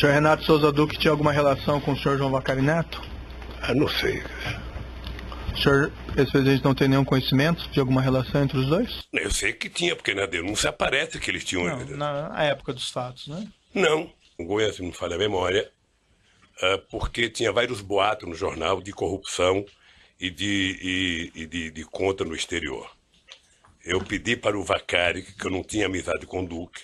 senhor Renato Souza Duque tinha alguma relação com o senhor João Vacari Neto? Não sei. O senhor, ex-presidente, não tem nenhum conhecimento de alguma relação entre os dois? Eu sei que tinha, porque na denúncia aparece que eles tinham... Não, na época dos fatos, né? Não, o Goiás me falha a memória, porque tinha vários boatos no jornal de corrupção e de conta no exterior. Eu pedi para o Vacari, que eu não tinha amizade com o Duque,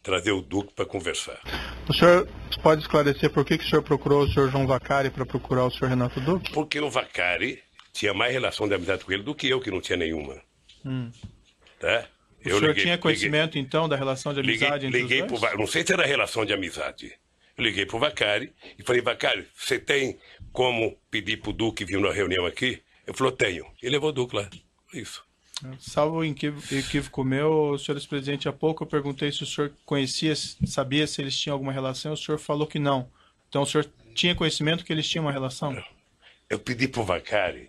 trazer o Duque para conversar. O senhor pode esclarecer por que o senhor procurou o senhor João Vacari para procurar o senhor Renato Duque? Porque o Vacari tinha mais relação de amizade com ele do que eu, que não tinha nenhuma. Tá? O senhor tinha conhecimento, então, da relação de amizade entre os dois? Não sei se era relação de amizade. Eu liguei para o Vacari e falei, Vacari, você tem como pedir para o Duque vir na reunião aqui? Ele falou, tenho. E levou o Duque lá. Isso. Salvo equívoco meu, senhor ex-presidente, há pouco eu perguntei se o senhor conhecia, sabia se eles tinham alguma relação, o senhor falou que não. Então o senhor tinha conhecimento que eles tinham uma relação? Eu pedi para o Vacari,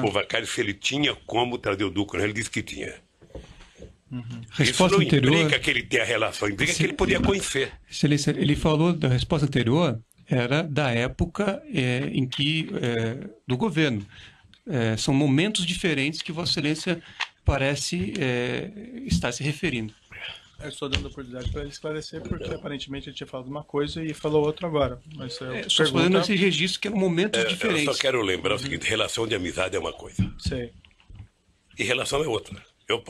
o Vacari se ele tinha como trazer o Duque, ele disse que tinha. Resposta Isso não anterior, implica que ele tenha relação, implica que ele podia conhecer. Ele falou da resposta anterior, era da época em que, do governo. São momentos diferentes que Vossa Excelência parece estar se referindo. Eu estou dando oportunidade para ele esclarecer, porque aparentemente ele tinha falado uma coisa e falou outra agora. Mas só fazendo esse registro que eram momentos diferentes. Eu só quero lembrar o seguinte, relação de amizade é uma coisa. Sei. E relação é outra. Eu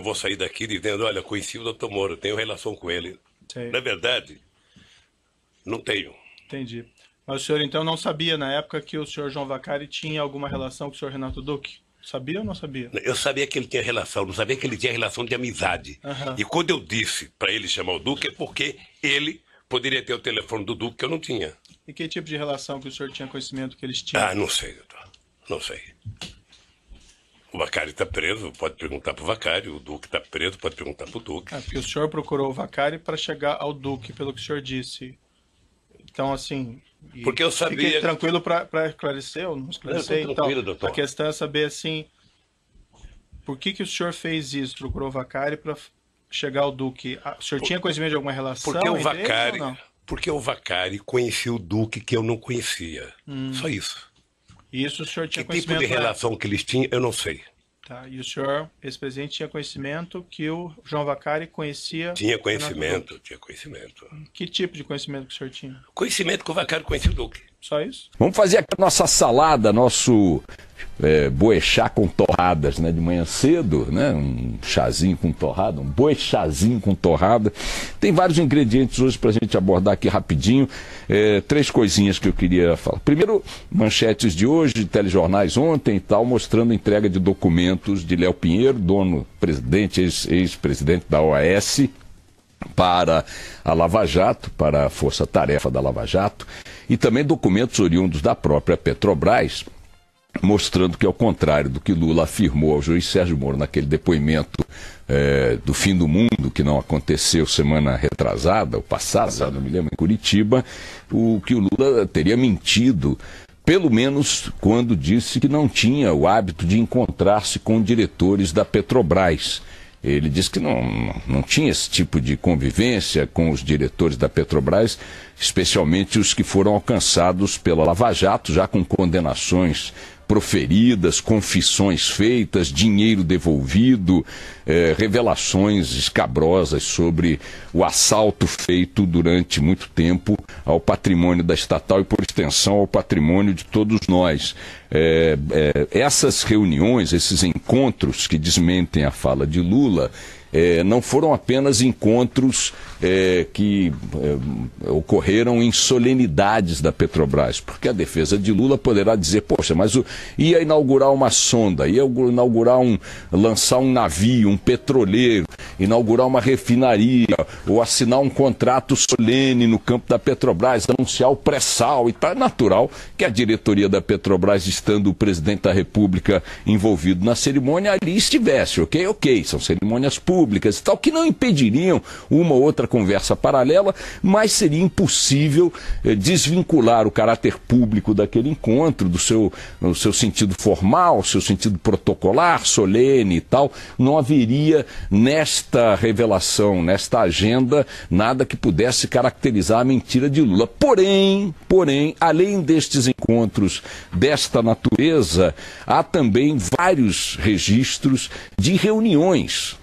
vou sair daqui dizendo, olha, conheci o Dr. Moro, tenho relação com ele. Sei. Na verdade, não tenho. Entendi. Mas o senhor então não sabia na época que o senhor João Vacari tinha alguma relação com o senhor Renato Duque? Sabia ou não sabia? Eu sabia que ele tinha relação, não sabia que ele tinha relação de amizade. E quando eu disse para ele chamar o Duque é porque ele poderia ter o telefone do Duque que eu não tinha. E que tipo de relação que o senhor tinha conhecimento que eles tinham? Não sei, doutor. Não sei. O Vacari está preso, pode perguntar para o Vacari. O Duque está preso, pode perguntar para o Duque. Porque o senhor procurou o Vacari para chegar ao Duque, pelo que o senhor disse. Então, assim... Porque eu sabia... Fiquei tranquilo para esclarecer, ou não esclarecer. Então, doutor. A questão é saber, assim, por que o senhor fez isso? Procurou o Vacari para chegar ao Duque? O senhor tinha conhecimento de alguma relação Porque o Vacari conhecia o Duque que eu não conhecia. Só isso. E isso o senhor tinha que conhecimento? Que tipo de relação que eles tinham, eu não sei. Tá, e o senhor, ex-presidente, tinha conhecimento que o João Vacari conhecia... Tinha conhecimento. Que tipo de conhecimento que o senhor tinha? Conhecimento que o Vacari conhecia o Duque. Só isso? Vamos fazer aqui a nossa salada, nosso boechat com torradas, né? De manhã cedo, né? Um chazinho com torrada, um boechazinho com torrada. Tem vários ingredientes hoje para a gente abordar aqui rapidinho. 3 coisinhas que eu queria falar. Primeiro, manchetes de hoje, telejornais ontem e tal, mostrando a entrega de documentos de Léo Pinheiro, dono, presidente, ex-presidente da OAS, para a Lava Jato, para a força-tarefa da Lava Jato, e também documentos oriundos da própria Petrobras, mostrando que, ao contrário do que Lula afirmou ao juiz Sérgio Moro naquele depoimento do fim do mundo, que não aconteceu semana retrasada, ou passada, não me lembro, em Curitiba, que o Lula teria mentido, pelo menos quando disse que não tinha o hábito de encontrar-se com diretores da Petrobras. Ele disse que não tinha esse tipo de convivência com os diretores da Petrobras, especialmente os que foram alcançados pela Lava Jato, já com condenações proferidas, confissões feitas, dinheiro devolvido, revelações escabrosas sobre o assalto feito durante muito tempo ao patrimônio da estatal e, por extensão, ao patrimônio de todos nós. Essas reuniões, esses encontros que desmentem a fala de Lula, não foram apenas encontros que ocorreram em solenidades da Petrobras, porque a defesa de Lula poderá dizer, poxa, mas ia inaugurar uma sonda, ia lançar um navio, um petroleiro, inaugurar uma refinaria, ou assinar um contrato solene no campo da Petrobras, anunciar o pré-sal, e tá natural que a diretoria da Petrobras, estando o presidente da República envolvido na cerimônia, ali estivesse, ok, são cerimônias públicas. públicas e tal, que não impediriam uma ou outra conversa paralela, mas seria impossível desvincular o caráter público daquele encontro, do seu sentido formal, seu sentido protocolar, solene e tal. Não haveria nesta revelação, nesta agenda, nada que pudesse caracterizar a mentira de Lula. Porém, além destes encontros desta natureza, há também vários registros de reuniões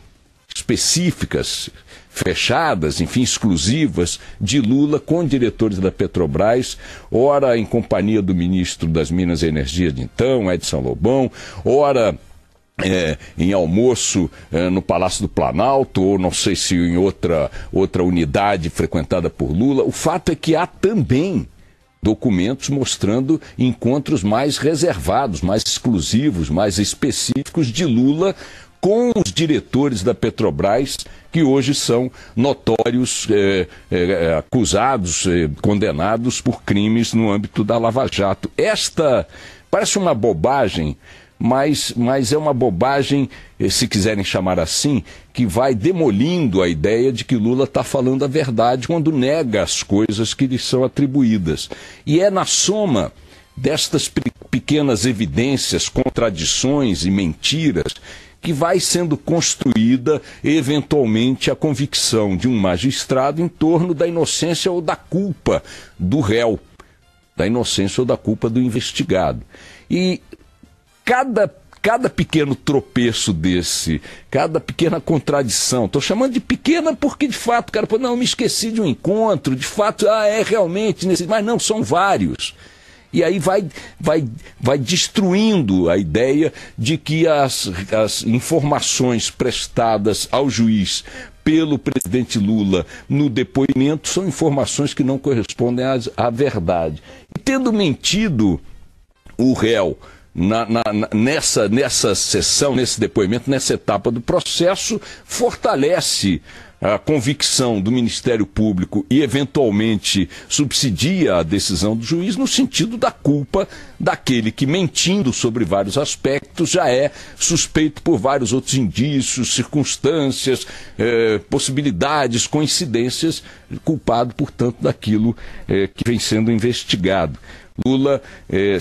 específicas, fechadas, enfim, exclusivas, de Lula com diretores da Petrobras, ora em companhia do ministro das Minas e Energia de então, Edson Lobão, ora em almoço no Palácio do Planalto, ou não sei se em outra unidade frequentada por Lula. O fato é que há também documentos mostrando encontros mais reservados, mais exclusivos, mais específicos de Lula com os diretores da Petrobras, que hoje são notórios, acusados, condenados por crimes no âmbito da Lava Jato. Esta parece uma bobagem, mas é uma bobagem, se quiserem chamar assim, que vai demolindo a ideia de que Lula está falando a verdade quando nega as coisas que lhe são atribuídas. E é na soma destas pequenas evidências, contradições e mentiras que vai sendo construída, eventualmente, a convicção de um magistrado em torno da inocência ou da culpa do réu, da inocência ou da culpa do investigado. E cada pequeno tropeço desse, cada pequena contradição, estou chamando de pequena porque, de fato, o cara pô, não, me esqueci de um encontro, de fato, é realmente, mas não, são vários. E aí vai destruindo a ideia de que as informações prestadas ao juiz pelo presidente Lula no depoimento são informações que não correspondem à verdade. E tendo mentido o réu nessa sessão, nesse depoimento, nessa etapa do processo, fortalece a convicção do Ministério Público e, eventualmente, subsidia a decisão do juiz no sentido da culpa daquele que, mentindo sobre vários aspectos, já é suspeito por vários outros indícios, circunstâncias, possibilidades, coincidências, culpado, portanto, daquilo que vem sendo investigado. Lula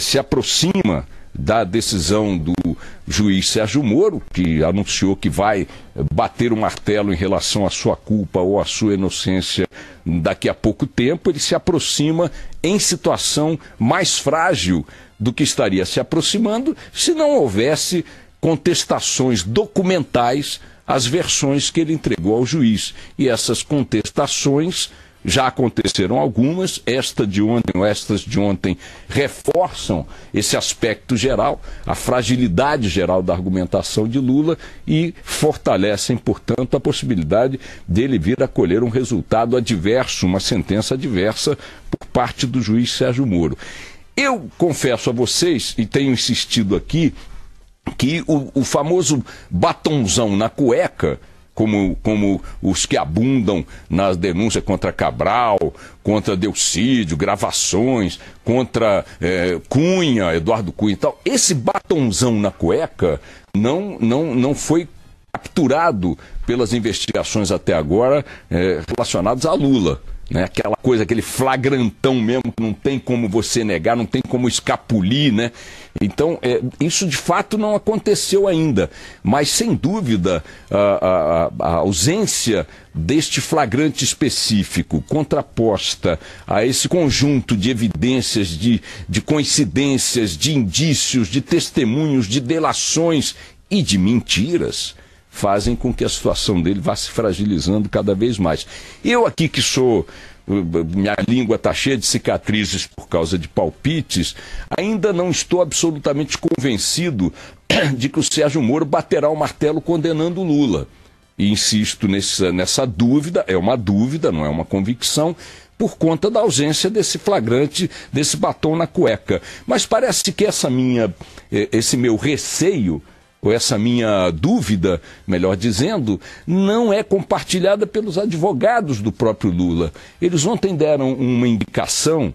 se aproxima da decisão do juiz Sérgio Moro, que anunciou que vai bater o martelo em relação à sua culpa ou à sua inocência daqui a pouco tempo. Ele se aproxima em situação mais frágil do que estaria se aproximando se não houvesse contestações documentais às versões que ele entregou ao juiz. E essas contestações já aconteceram algumas, estas de ontem reforçam esse aspecto geral, a fragilidade geral da argumentação de Lula e fortalecem, portanto, a possibilidade dele vir a colher um resultado adverso, uma sentença adversa por parte do juiz Sérgio Moro. Eu confesso a vocês, e tenho insistido aqui, que o famoso batonzão na cueca, como os que abundam nas denúncias contra Cabral, contra Delcídio, gravações, contra Cunha, Eduardo Cunha e tal. Esse batonzão na cueca não foi capturado pelas investigações até agora relacionadas a Lula. Né? Aquela coisa, aquele flagrantão mesmo, que não tem como você negar, não tem como escapulir, né? Então, isso de fato não aconteceu ainda, mas sem dúvida a ausência deste flagrante específico, contraposta a esse conjunto de evidências, de coincidências, de indícios, de testemunhos, de delações e de mentiras, fazem com que a situação dele vá se fragilizando cada vez mais. Eu aqui que sou... minha língua está cheia de cicatrizes por causa de palpites, ainda não estou absolutamente convencido de que o Sérgio Moro baterá o martelo condenando o Lula. E insisto nessa dúvida, é uma dúvida, não é uma convicção, por conta da ausência desse flagrante, desse batom na cueca. Mas parece que esse meu receio, ou essa minha dúvida, melhor dizendo, não é compartilhada pelos advogados do próprio Lula. Eles ontem deram uma indicação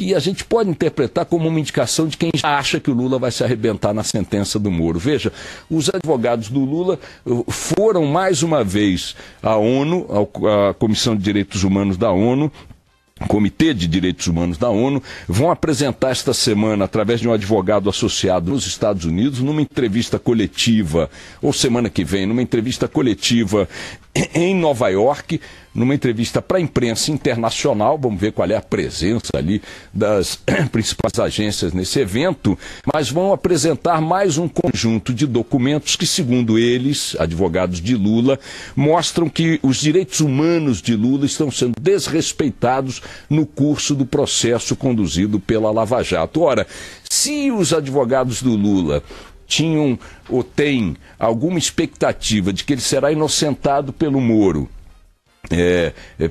que a gente pode interpretar como uma indicação de quem já acha que o Lula vai se arrebentar na sentença do Moro. Veja, os advogados do Lula foram mais uma vez à ONU, à Comissão de Direitos Humanos da ONU, Comitê de Direitos Humanos da ONU, vão apresentar esta semana, através de um advogado associado nos Estados Unidos, numa entrevista coletiva, ou semana que vem, numa entrevista coletiva em Nova York, numa entrevista para a imprensa internacional. Vamos ver qual é a presença ali das principais agências nesse evento, mas vão apresentar mais um conjunto de documentos que, segundo eles, advogados de Lula, mostram que os direitos humanos de Lula estão sendo desrespeitados no curso do processo conduzido pela Lava Jato. Ora, se os advogados do Lula tinham ou têm alguma expectativa de que ele será inocentado pelo Moro,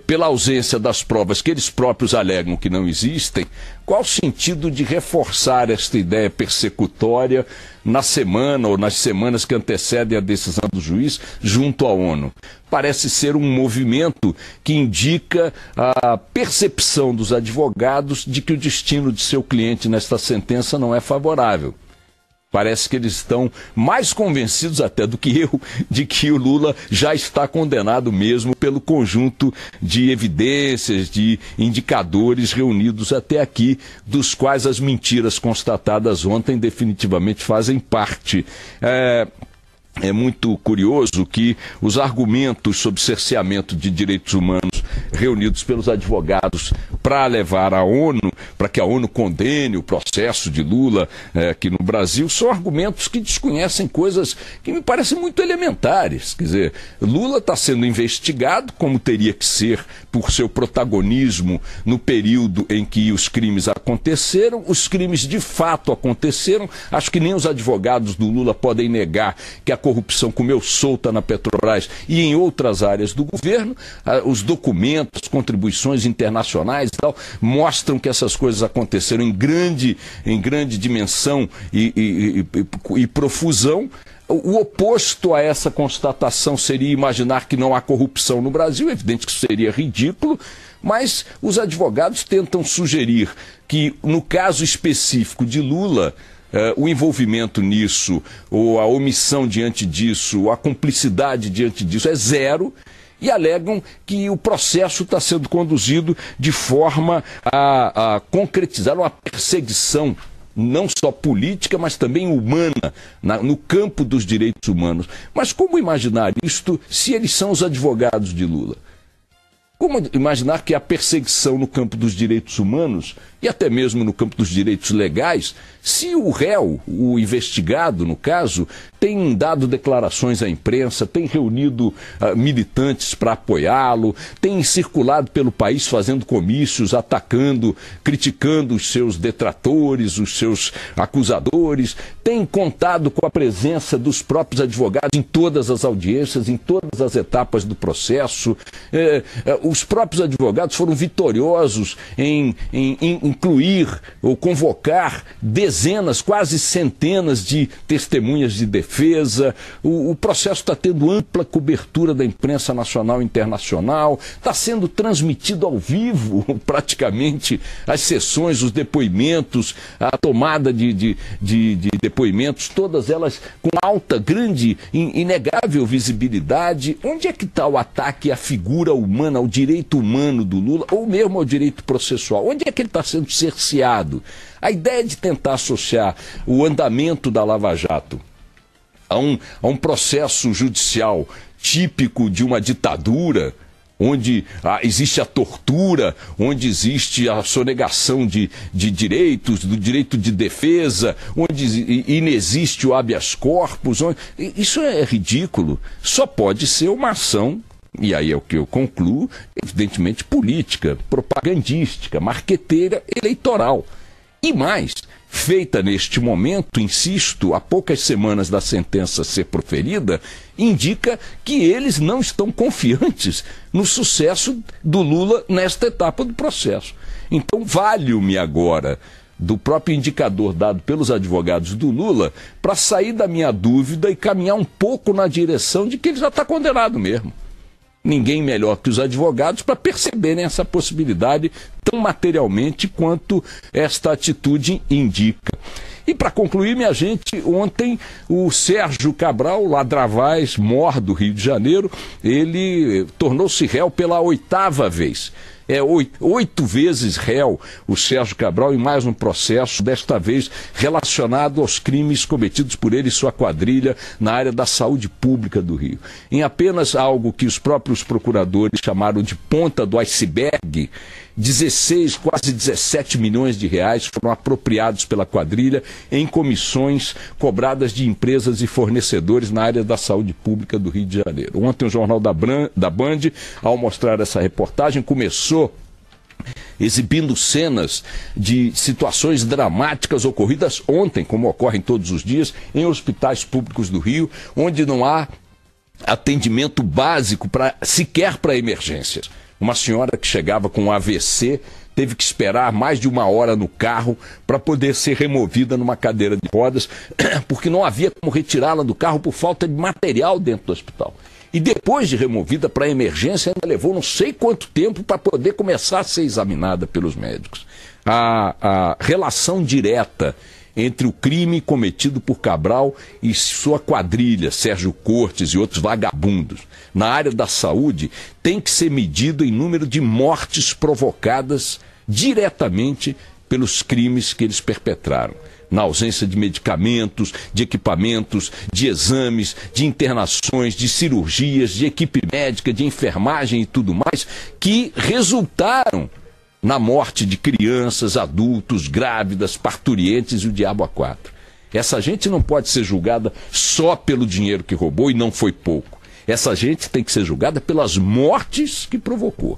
pela ausência das provas que eles próprios alegam que não existem, qual o sentido de reforçar esta ideia persecutória na semana ou nas semanas que antecedem a decisão do juiz junto à ONU? Parece ser um movimento que indica a percepção dos advogados de que o destino de seu cliente nesta sentença não é favorável. Parece que eles estão mais convencidos até do que eu de que o Lula já está condenado mesmo pelo conjunto de evidências, de indicadores reunidos até aqui, dos quais as mentiras constatadas ontem definitivamente fazem parte. É muito curioso que os argumentos sobre cerceamento de direitos humanos reunidos pelos advogados para levar à ONU, para que a ONU condene o processo de Lula aqui no Brasil, são argumentos que desconhecem coisas que me parecem muito elementares. Quer dizer, Lula está sendo investigado, como teria que ser, por seu protagonismo no período em que os crimes aconteceram. Os crimes de fato aconteceram. Acho que nem os advogados do Lula podem negar que a corrupção comeu solta na Petrobras e em outras áreas do governo. Os documentos, contribuições internacionais e tal, mostram que essas coisas aconteceram em grande dimensão e profusão. O oposto a essa constatação seria imaginar que não há corrupção no Brasil. É evidente que isso seria ridículo, mas os advogados tentam sugerir que, no caso específico de Lula, o envolvimento nisso, ou a omissão diante disso, ou a cumplicidade diante disso é zero, e alegam que o processo está sendo conduzido de forma a concretizar uma perseguição não só política, mas também humana, no campo dos direitos humanos. Mas como imaginar isto se eles são os advogados de Lula? Como imaginar que a perseguição no campo dos direitos humanos, e até mesmo no campo dos direitos legais, se o réu, o investigado no caso, tem dado declarações à imprensa, tem reunido militantes para apoiá-lo, tem circulado pelo país fazendo comícios, atacando, criticando os seus detratores, os seus acusadores, tem contado com a presença dos próprios advogados em todas as audiências, em todas as etapas do processo. Os próprios advogados foram vitoriosos em incluir ou convocar dezenas, quase centenas de testemunhas de defesa. O processo está tendo ampla cobertura da imprensa nacional e internacional, está sendo transmitido ao vivo praticamente as sessões, os depoimentos, a tomada de depoimentos, todas elas com alta, grande, inegável visibilidade. Onde é que está o ataque à figura humana, ao direito humano do Lula, ou mesmo ao direito processual? Onde é que ele está sendo cerceado? A ideia de tentar associar o andamento da Lava Jato a um processo judicial típico de uma ditadura, onde existe a tortura, onde existe a sonegação de direitos, do direito de defesa, onde inexiste o habeas corpus, isso é ridículo. Só pode ser uma ação, e aí é o que eu concluo, evidentemente política, propagandística, marqueteira, eleitoral. E mais, feita neste momento, insisto, há poucas semanas da sentença ser proferida, indica que eles não estão confiantes no sucesso do Lula nesta etapa do processo. Então, valho-me agora do próprio indicador dado pelos advogados do Lula para sair da minha dúvida e caminhar um pouco na direção de que ele já está condenado mesmo. Ninguém melhor que os advogados para perceberem essa possibilidade tão materialmente quanto esta atitude indica. E para concluir, minha gente, ontem o Sérgio Cabral, ladravaz, mor do Rio de Janeiro, ele tornou-se réu pela 8ª vez. É 8 vezes réu o Sérgio Cabral em mais um processo, desta vez relacionado aos crimes cometidos por ele e sua quadrilha na área da saúde pública do Rio. Em apenas algo que os próprios procuradores chamaram de ponta do iceberg, 16, quase 17 milhões de reais foram apropriados pela quadrilha em comissões cobradas de empresas e fornecedores na área da saúde pública do Rio de Janeiro. Ontem o Jornal da Band, ao mostrar essa reportagem, começou exibindo cenas de situações dramáticas ocorridas ontem, como ocorrem todos os dias, em hospitais públicos do Rio, onde não há atendimento básico sequer para emergências. Uma senhora que chegava com AVC teve que esperar mais de 1 hora no carro para poder ser removida numa cadeira de rodas, porque não havia como retirá-la do carro por falta de material dentro do hospital. E depois de removida para a emergência, ainda levou não sei quanto tempo para poder começar a ser examinada pelos médicos. A relação direta entre o crime cometido por Cabral e sua quadrilha, Sérgio Cortes e outros vagabundos, na área da saúde, tem que ser medido em número de mortes provocadas diretamente pelos crimes que eles perpetraram. Na ausência de medicamentos, de equipamentos, de exames, de internações, de cirurgias, de equipe médica, de enfermagem e tudo mais, que resultaram na morte de crianças, adultos, grávidas, parturientes e o diabo a quatro. Essa gente não pode ser julgada só pelo dinheiro que roubou, e não foi pouco. Essa gente tem que ser julgada pelas mortes que provocou.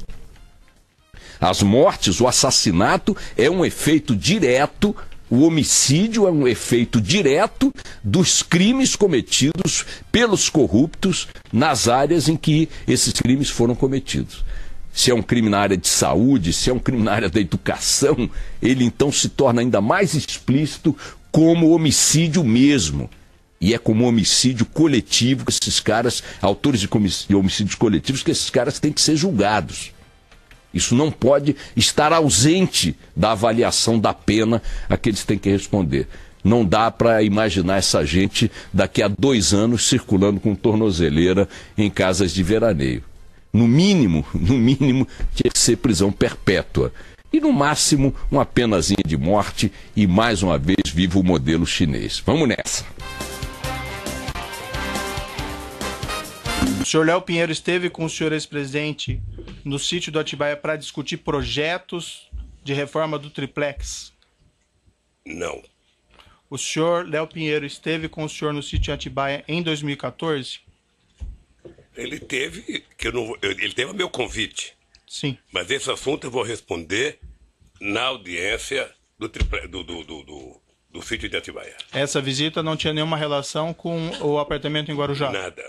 As mortes, o assassinato é um efeito direto, o homicídio é um efeito direto dos crimes cometidos pelos corruptos nas áreas em que esses crimes foram cometidos. Se é um crime na área de saúde, se é um crime na área da educação, ele então se torna ainda mais explícito como homicídio mesmo. E é como homicídio coletivo que esses caras, autores de homicídios coletivos, que esses caras têm que ser julgados. Isso não pode estar ausente da avaliação da pena a que eles têm que responder. Não dá para imaginar essa gente daqui a 2 anos circulando com tornozeleira em casas de veraneio. No mínimo, tinha que ser prisão perpétua. E no máximo, uma penazinha de morte e, mais uma vez, viva o modelo chinês. Vamos nessa. O senhor Léo Pinheiro esteve com o senhor ex-presidente no sítio do Atibaia para discutir projetos de reforma do triplex? Não. O senhor Léo Pinheiro esteve com o senhor no sítio Atibaia em 2014? Ele teve a meu convite. Sim. Mas esse assunto eu vou responder na audiência do sítio de Atibaia. Essa visita não tinha nenhuma relação com o apartamento em Guarujá? Nada.